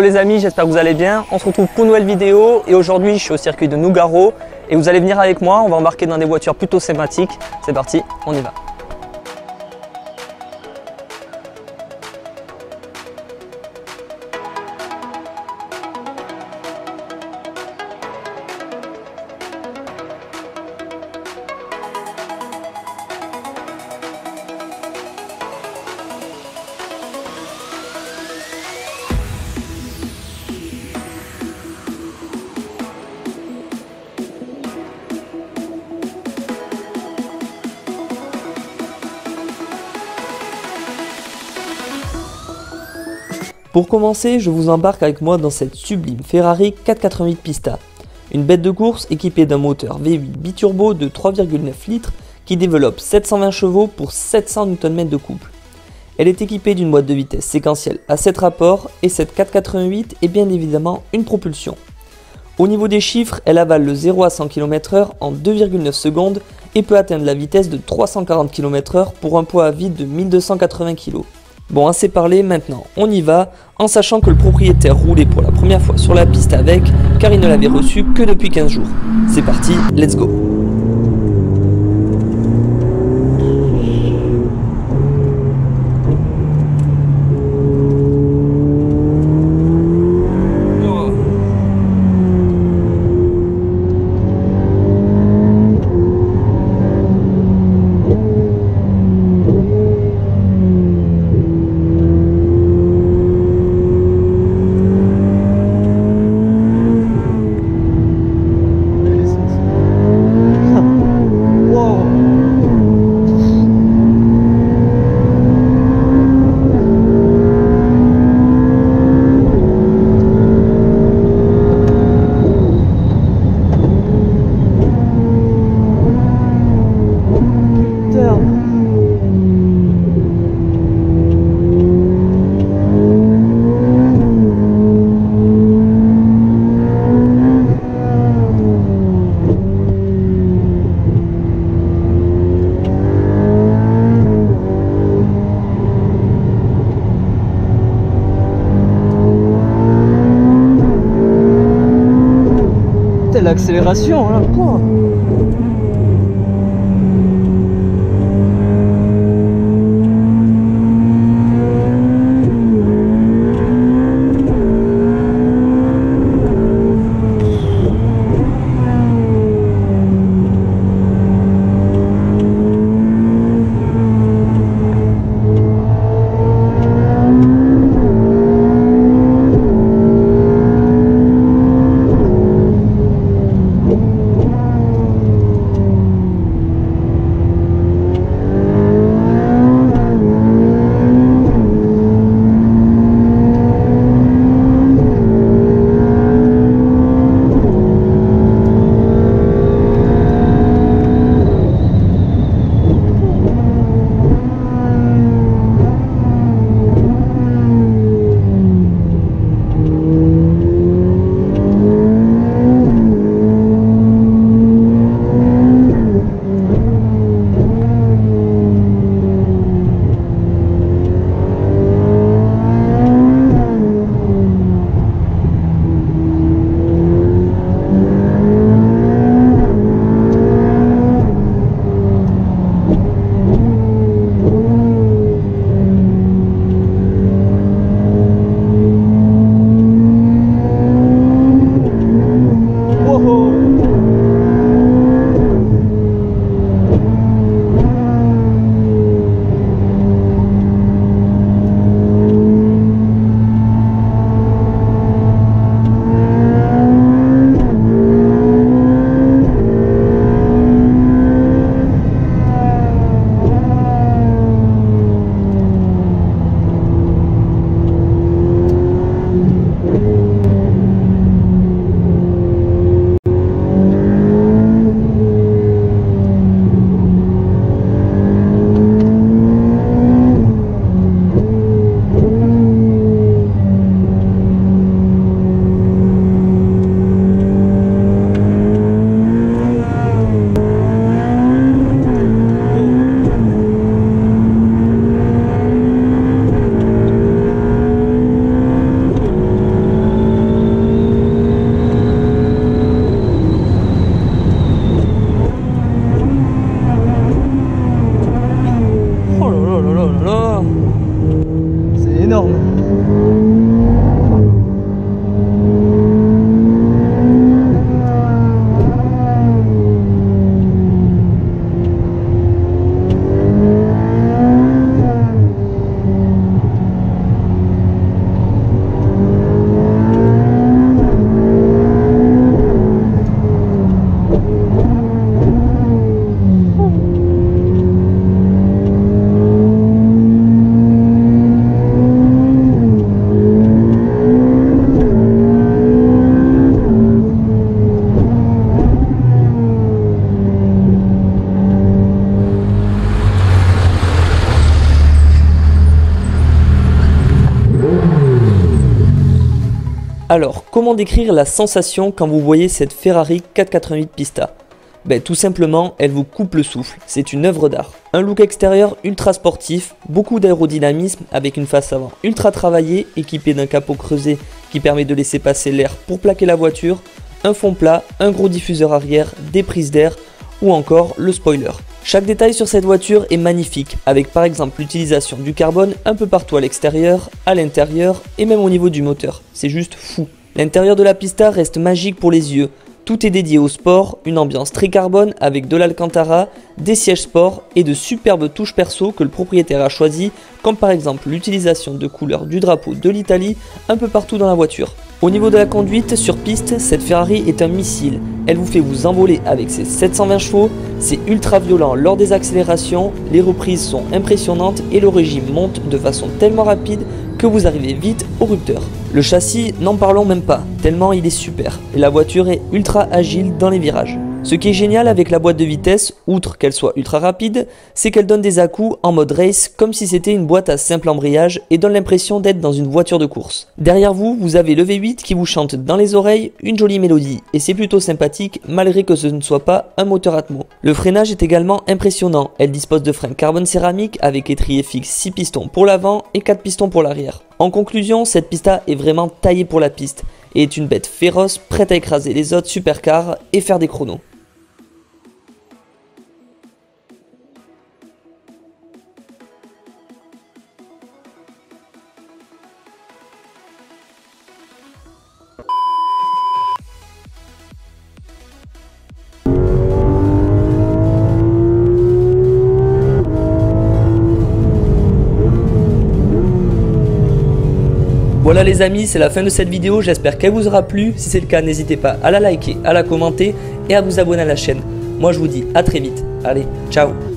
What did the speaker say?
les amis, j'espère que vous allez bien. On se retrouve pour une nouvelle vidéo et aujourd'hui je suis au circuit de Nougaro et vous allez venir avec moi, on va embarquer dans des voitures plutôt thématiques. C'est parti, on y va. Pour commencer, je vous embarque avec moi dans cette sublime Ferrari 488 Pista, une bête de course équipée d'un moteur V8 biturbo de 3,9 litres qui développe 720 chevaux pour 700 Nm de couple. Elle est équipée d'une boîte de vitesse séquentielle à 7 rapports et cette 488 est bien évidemment une propulsion. Au niveau des chiffres, elle avale le 0 à 100 km/h en 2,9 secondes et peut atteindre la vitesse de 340 km/h pour un poids à vide de 1280 kg. Bon, assez parlé, maintenant on y va, en sachant que le propriétaire roulait pour la première fois sur la piste avec, car il ne l'avait reçu que depuis 15 jours. C'est parti, let's go! L'accélération là, quoi. Alors, comment décrire la sensation quand vous voyez cette Ferrari 488 Pista? Tout simplement, elle vous coupe le souffle, c'est une œuvre d'art. Un look extérieur ultra sportif, beaucoup d'aérodynamisme avec une face avant ultra travaillée, équipée d'un capot creusé qui permet de laisser passer l'air pour plaquer la voiture, un fond plat, un gros diffuseur arrière, des prises d'air ou encore le spoiler. Chaque détail sur cette voiture est magnifique, avec par exemple l'utilisation du carbone un peu partout à l'extérieur, à l'intérieur et même au niveau du moteur. C'est juste fou. L'intérieur de la Pista reste magique pour les yeux. Tout est dédié au sport, une ambiance très carbone avec de l'Alcantara, des sièges sport et de superbes touches perso que le propriétaire a choisi, comme par exemple l'utilisation de couleurs du drapeau de l'Italie un peu partout dans la voiture. Au niveau de la conduite, sur piste, cette Ferrari est un missile. Elle vous fait vous envoler avec ses 720 chevaux, c'est ultra violent lors des accélérations, les reprises sont impressionnantes et le régime monte de façon tellement rapide que vous arrivez vite au rupteur. Le châssis, n'en parlons même pas, tellement il est super, et la voiture est ultra agile dans les virages. Ce qui est génial avec la boîte de vitesse, outre qu'elle soit ultra rapide, c'est qu'elle donne des à-coups en mode race comme si c'était une boîte à simple embrayage et donne l'impression d'être dans une voiture de course. Derrière vous, vous avez le V8 qui vous chante dans les oreilles une jolie mélodie et c'est plutôt sympathique malgré que ce ne soit pas un moteur Atmo. Le freinage est également impressionnant, elle dispose de freins carbone céramique avec étrier fixe 6 pistons pour l'avant et 4 pistons pour l'arrière. En conclusion, cette Pista est vraiment taillée pour la piste et est une bête féroce prête à écraser les autres supercars et faire des chronos. Voilà les amis, c'est la fin de cette vidéo, j'espère qu'elle vous aura plu. Si c'est le cas, n'hésitez pas à la liker, à la commenter et à vous abonner à la chaîne. Moi je vous dis à très vite. Allez, ciao!